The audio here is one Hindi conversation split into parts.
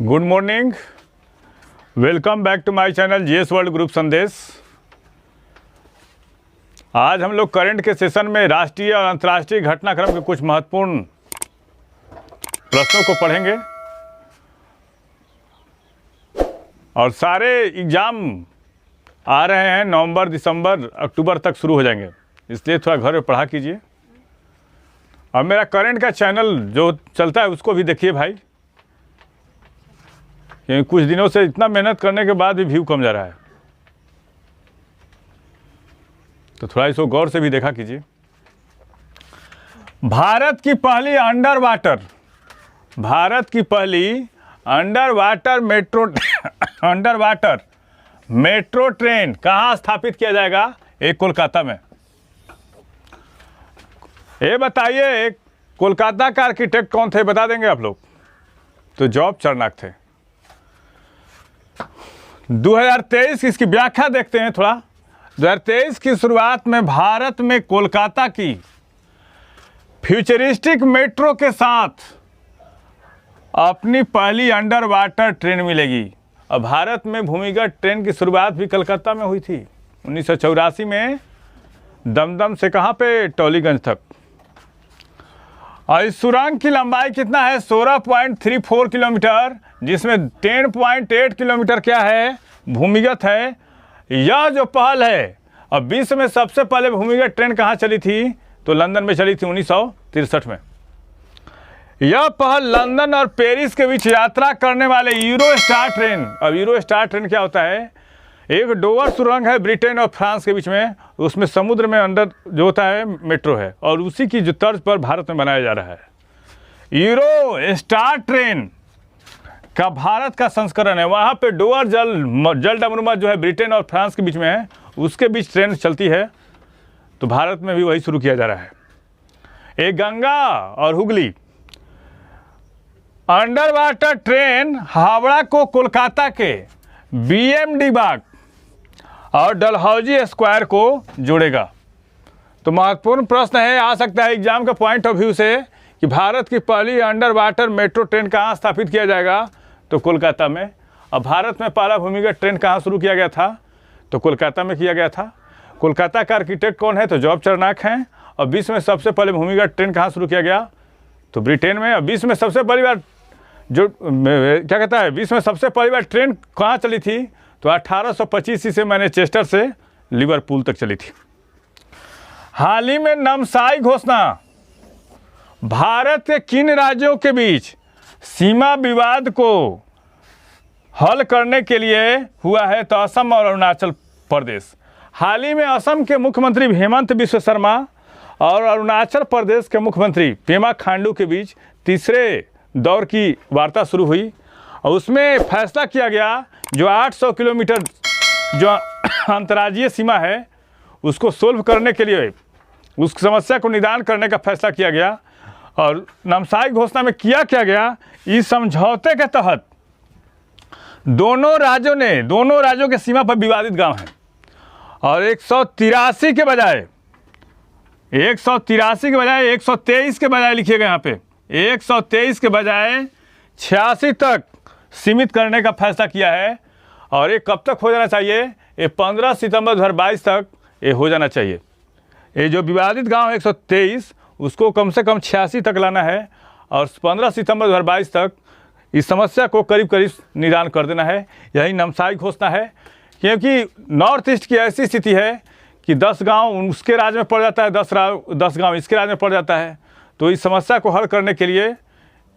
Good morning, welcome back to my channel GS world group Sandesh. आज हम लोग करंट के सेशन में राष्ट्रीय और अंतर्राष्ट्रीय घटनाक्रम के कुछ महत्वपूर्ण प्रश्नों को पढ़ेंगे और सारे एग्ज़ाम आ रहे हैं नवंबर, दिसंबर, अक्टूबर तक शुरू हो जाएंगे, इसलिए थोड़ा घर में पढ़ा कीजिए। और मेरा करंट का चैनल जो चलता है उसको भी देखिए भाई, क्योंकि कुछ दिनों से इतना मेहनत करने के बाद भी व्यू कम जा रहा है, तो थोड़ा इसको गौर से भी देखा कीजिए। भारत की पहली अंडर वाटर मेट्रो ट्रेन कहाँ स्थापित किया जाएगा? एक कोलकाता में। ये बताइए कोलकाता का आर्किटेक्ट कौन थे, बता देंगे आप लोग? तो जॉब चरनाक थे। 2023 इसकी व्याख्या देखते हैं थोड़ा। 2023 की शुरुआत में भारत में कोलकाता की फ्यूचरिस्टिक मेट्रो के साथ अपनी पहली अंडर वाटर ट्रेन मिलेगी। और भारत में भूमिगत ट्रेन की शुरुआत भी कलकत्ता में हुई थी 1984 में, दमदम से कहाँ पे? टॉलीगंज तक। और इस सुरंग की लंबाई कितना है? 16.34 किलोमीटर, जिसमें 10.8 किलोमीटर क्या है? भूमिगत है। यह जो पहल है, अब विश्व में सबसे पहले भूमिगत ट्रेन कहाँ चली थी? तो लंदन में चली थी 1963 में। यह पहल लंदन और पेरिस के बीच यात्रा करने वाले यूरो स्टार ट्रेन। अब यूरो स्टार ट्रेन क्या होता है? एक डोवर सुरंग है ब्रिटेन और फ्रांस के बीच में, उसमें समुद्र में अंदर जो होता है मेट्रो है, और उसी की जो तर्ज पर भारत में बनाया जा रहा है। यूरो स्टार ट्रेन का भारत का संस्करण है। वहाँ पे डोवर जल डमरूमा जो है ब्रिटेन और फ्रांस के बीच में है, उसके बीच ट्रेन चलती है। तो भारत में भी वही शुरू किया जा रहा है। एक गंगा और Hooghly under water train Howrah को कोलकाता के बीएमडी बाग और डलहौजी स्क्वायर को जोड़ेगा। तो महत्वपूर्ण प्रश्न है, आ सकता है एग्जाम का पॉइंट ऑफ व्यू से, कि भारत की पहली अंडर वाटर मेट्रो ट्रेन कहाँ स्थापित किया जाएगा? तो कोलकाता में। अब भारत में पहला भूमिगत ट्रेन कहाँ शुरू किया गया था? तो कोलकाता में किया गया था। कोलकाता का आर्किटेक्ट कौन है? तो जॉब चरनाक हैं। और विश्व में सबसे पहले भूमिगत ट्रेन कहाँ शुरू किया गया? तो ब्रिटेन में। अब विश्व में सबसे पहली बार जो क्या कहता है, विश्व में सबसे पहली बार ट्रेन कहाँ चली थी? तो 1825 से मैनचेस्टर से लिवरपूल तक चली थी। हाल ही में नामसाई घोषणा भारत के किन राज्यों के बीच सीमा विवाद को हल करने के लिए हुआ है? तो असम और अरुणाचल प्रदेश। हाल ही में असम के मुख्यमंत्री हेमंत बिस्व शर्मा और अरुणाचल प्रदेश के मुख्यमंत्री पेमा खांडू के बीच तीसरे दौर की वार्ता शुरू हुई, और उसमें फैसला किया गया जो 800 किलोमीटर जो अंतर्राज्यीय सीमा है उसको सोल्व करने के लिए, उस समस्या को निदान करने का फैसला किया गया। और नामसाई घोषणा में क्या गया? इस समझौते के तहत दोनों राज्यों के सीमा पर विवादित गांव हैं, और 183 के बजाय 123 के बजाय लिखिएगा यहाँ पे, 123 के बजाय 86 तक सीमित करने का फैसला किया है। और ये कब तक हो जाना चाहिए? ये 15 सितंबर 2022 तक ये हो जाना चाहिए। ये जो विवादित गांव है 123, उसको कम से कम 86 तक लाना है, और 15 सितंबर 2022 तक इस समस्या को करीब निदान कर देना है। यही नामसाई घोषणा है। क्योंकि नॉर्थ ईस्ट की ऐसी स्थिति है कि 10 गांव उसके राज्य में पड़ जाता है, 10 गांव इसके राज्य में पड़ जाता है। तो इस समस्या को हल करने के लिए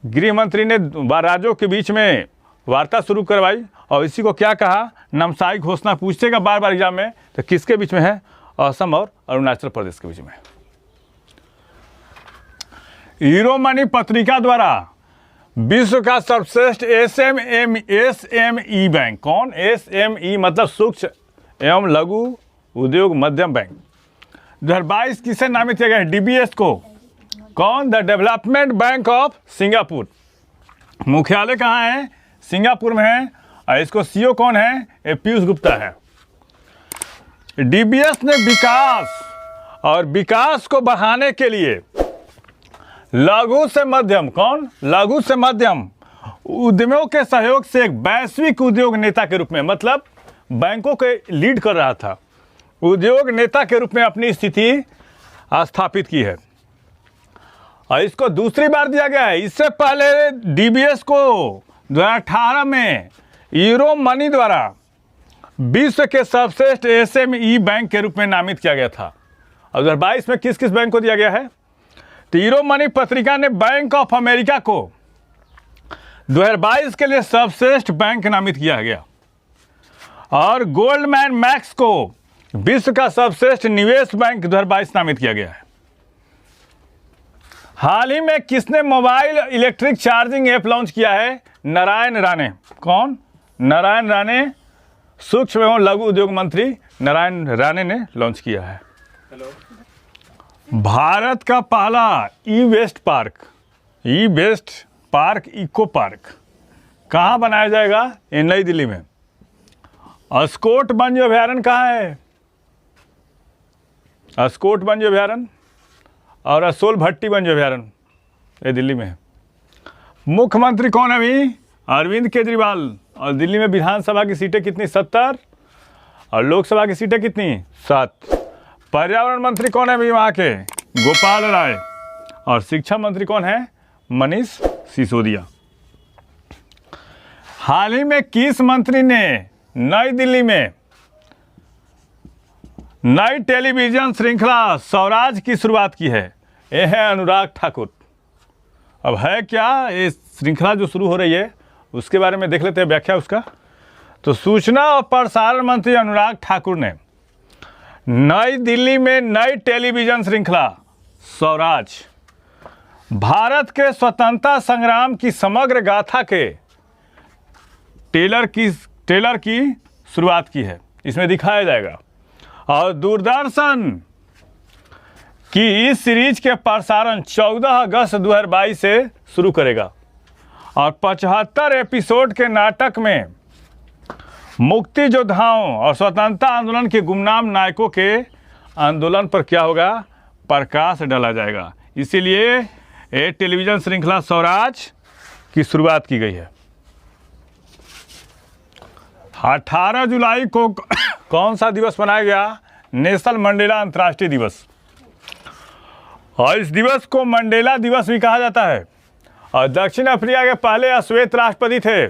गृह मंत्री ने राज्यों के बीच में वार्ता शुरू करवाई, और इसी को क्या कहा? नामसाई घोषणा। पूछेगा बार बार एग्जाम में, तो किसके बीच में है? असम और अरुणाचल प्रदेश के बीच में। यूरोमनी पत्रिका द्वारा विश्व का सर्वश्रेष्ठ एसएमई बैंक कौन? एसएमई मतलब सूक्ष्म एवं लघु उद्योग मध्यम बैंक 2022 किसे नामित किया गया है? डीबीएस को। कौन? The development bank of Singapore. मुख्यालय कहाँ है? सिंगापुर में है। और इसको सीईओ कौन है? ये पीयूष गुप्ता है। डीबीएस ने विकास को बढ़ाने के लिए लघु से मध्यम उद्यमियों के सहयोग से एक वैश्विक उद्योग नेता के रूप में, मतलब बैंकों के लीड कर रहा था, उद्योग नेता के रूप में अपनी स्थिति स्थापित की है और इसको दूसरी बार दिया गया है। इससे पहले डीबीएस को 2018 में यूरो मनी द्वारा विश्व के सर्वश्रेष्ठ एसएमई बैंक के रूप में नामित किया गया था। 2022 में किस किस बैंक को दिया गया है? तो यूरो मनी पत्रिका ने बैंक ऑफ अमेरिका को 2022 के लिए सर्वश्रेष्ठ बैंक नामित किया गया और गोल्डमैन मैक्स को विश्व का सर्वश्रेष्ठ निवेश बैंक 2022 नामित किया गया है। हाल ही में किसने mobile electric charging app launch किया है? नारायण राणे। कौन? नारायण राणे, सूक्ष्म एवं लघु उद्योग मंत्री नारायण राणे ने लॉन्च किया है। भारत का पहला ई वेस्ट पार्क इको पार्क कहाँ बनाया जाएगा? ये नई दिल्ली में। अस्कोट वन्य अभयारण्य कहाँ है? अस्कोट वन्य अभयारण्य और असोल भट्टी वन्य अभयारण्य ये दिल्ली में है। मुख्यमंत्री कौन है अभी? अरविंद केजरीवाल। और दिल्ली में विधानसभा की सीटें कितनी? 70 और लोकसभा की सीटें कितनी? 7। पर्यावरण मंत्री कौन है अभी वहाँ के? गोपाल राय। और शिक्षा मंत्री कौन है? मनीष सिसोदिया। हाल ही में किस मंत्री ने नई दिल्ली में नई टेलीविजन श्रृंखला स्वराज की शुरुआत की है? यह है अनुराग ठाकुर। अब है क्या ये श्रृंखला जो शुरू हो रही है उसके बारे में देख लेते हैं व्याख्या उसका। तो सूचना और प्रसारण मंत्री अनुराग ठाकुर ने नई दिल्ली में नई टेलीविजन श्रृंखला स्वराज, भारत के स्वतंत्रता संग्राम की समग्र गाथा के ट्रेलर की शुरुआत की है। इसमें दिखाया जाएगा और दूरदर्शन की इस सीरीज के प्रसारण 14 अगस्त 2022 से शुरू करेगा और 75 एपिसोड के नाटक में मुक्ति योद्धाओं और स्वतंत्रता आंदोलन के गुमनाम नायकों के आंदोलन पर क्या होगा? प्रकाश डाला जाएगा। इसीलिए ये टेलीविजन श्रृंखला स्वराज की शुरुआत की गई है। 18 जुलाई को कौन सा दिवस मनाया गया? नेल्सन मंडेला अंतर्राष्ट्रीय दिवस। और इस दिवस को मंडेला दिवस भी कहा जाता है। और दक्षिण अफ्रीका के पहले अश्वेत राष्ट्रपति थे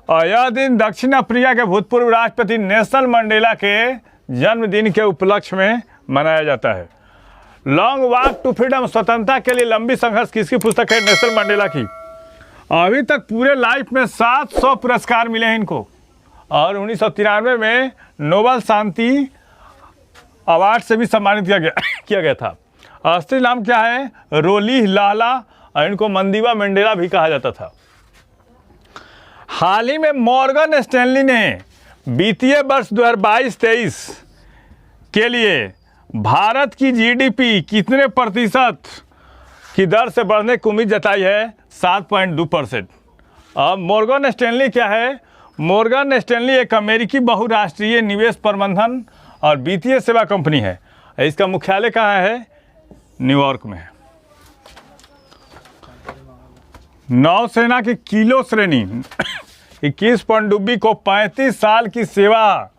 और यह दिन दक्षिण अफ्रीका के भूतपूर्व राष्ट्रपति नेल्सन मंडेला के जन्मदिन के उपलक्ष्य में मनाया जाता है। लॉन्ग वॉक टू फ्रीडम, स्वतंत्रता के लिए लंबी संघर्ष, किसकी पुस्तक है? नेल्सन मंडेला की। अभी तक पूरे लाइफ में 700 पुरस्कार मिले हैं इनको और 1993 में नोबेल शांति अवार्ड से भी सम्मानित किया गया था। असली नाम क्या है? रोली लाला और इनको मंदीवा मंडेला भी कहा जाता था। हाल ही में मॉर्गन स्टैनली ने वित्तीय वर्ष 2022-23 के लिए भारत की जीडीपी कितने प्रतिशत की दर से बढ़ने की उम्मीद जताई है? 7.2%। अब मॉर्गन स्टैनली क्या है? मॉर्गन स्टैनली एक अमेरिकी बहुराष्ट्रीय निवेश प्रबंधन और वित्तीय सेवा कंपनी है। इसका मुख्यालय कहाँ है? न्यूयॉर्क में है। नौसेना की किलो श्रेणी 21 पनडुब्बी को 35 साल की सेवा,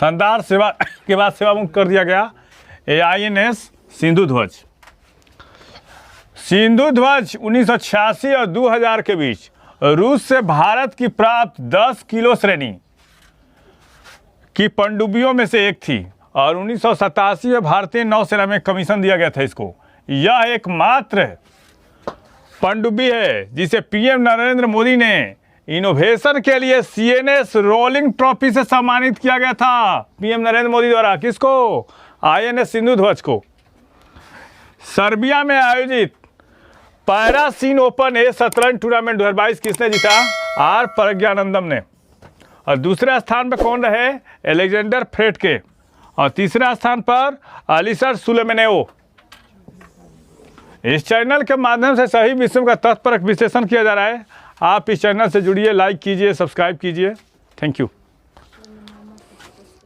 शानदार सेवा के बाद सेवा मुक्त कर दिया गया। INS सिंधु ध्वज। सिंधु ध्वज 1986 और 2000 के बीच रूस से भारत की प्राप्त 10 किलो श्रेणी की पनडुब्बियों में से एक थी और 1987 में भारतीय नौसेना में कमीशन दिया गया था इसको। यह एकमात्र पनडुब्बी है जिसे पीएम नरेंद्र मोदी ने इनोवेशन के लिए CNS रोलिंग ट्रॉफी से सम्मानित किया गया था। पीएम नरेंद्र मोदी द्वारा किसको? INS सिंधु ध्वज को। सर्बिया में आयोजित पैरासीन ओपन शतरंज टूर्नामेंट 2022 किसने जीता? R प्रज्ञानंदम ने। और दूसरे स्थान पर कौन रहे? एलेक्जेंडर फ्रेटके। और तीसरे स्थान पर अलीसर सुलेमानेव। इस चैनल के माध्यम से सही विषयों का तथ्यपरक विश्लेषण किया जा रहा है। आप इस चैनल से जुड़िए, लाइक कीजिए, सब्सक्राइब कीजिए। Thank you.